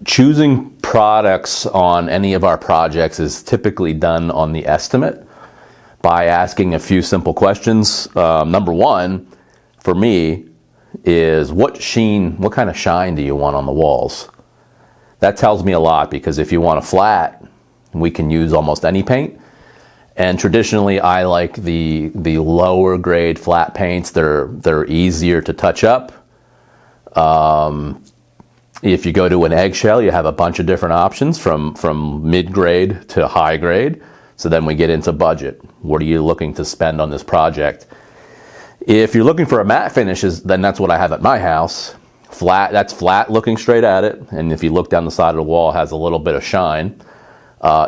choosing products on any of our projects is typically done on the estimate by asking a few simple questions. Number one, for me, is what kind of shine do you want on the walls? That tells me a lot, because if you want a flat, we can use almost any paint. And traditionally, I like the lower grade flat paints. They're easier to touch up. If you go to an eggshell, you have a bunch of different options from mid-grade to high grade. So then we get into budget. What are you looking to spend on this project? If you're looking for a matte finishes, then that's what I have at my house. Flat, that's flat looking straight at it. And if you look down the side of the wall, it has a little bit of shine.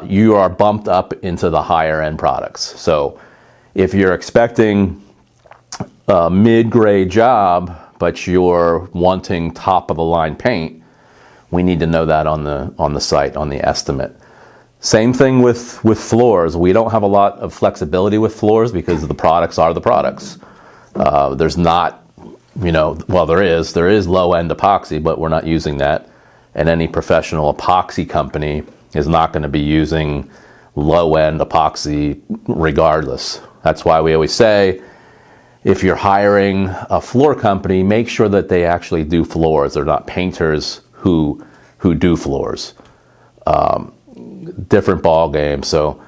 You are bumped up into the higher end products. So if you're expecting a mid-grade job, but you're wanting top of the line paint, we need to know that on the site, on the estimate. Same thing with floors. We don't have a lot of flexibility with floors because the products are the products. There's not, well, there is low-end epoxy, but we're not using that. And any professional epoxy company is not going to be using low-end epoxy regardless. That's why we always say, if you're hiring a floor company, make sure that they actually do floors. They're not painters who do floors. Different ball game. So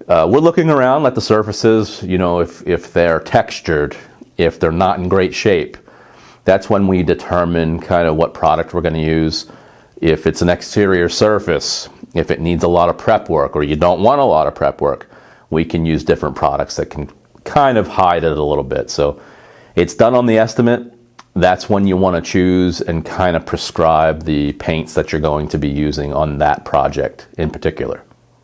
we're looking around at the surfaces, if they're textured, if they're not in great shape. That's when we determine kind of what product we're going to use. If it's an exterior surface, if it needs a lot of prep work, or you don't want a lot of prep work, we can use different products that can kind of hide it a little bit. So it's done on the estimate. That's when you want to choose and kind of prescribe the paints that you're going to be using on that project in particular.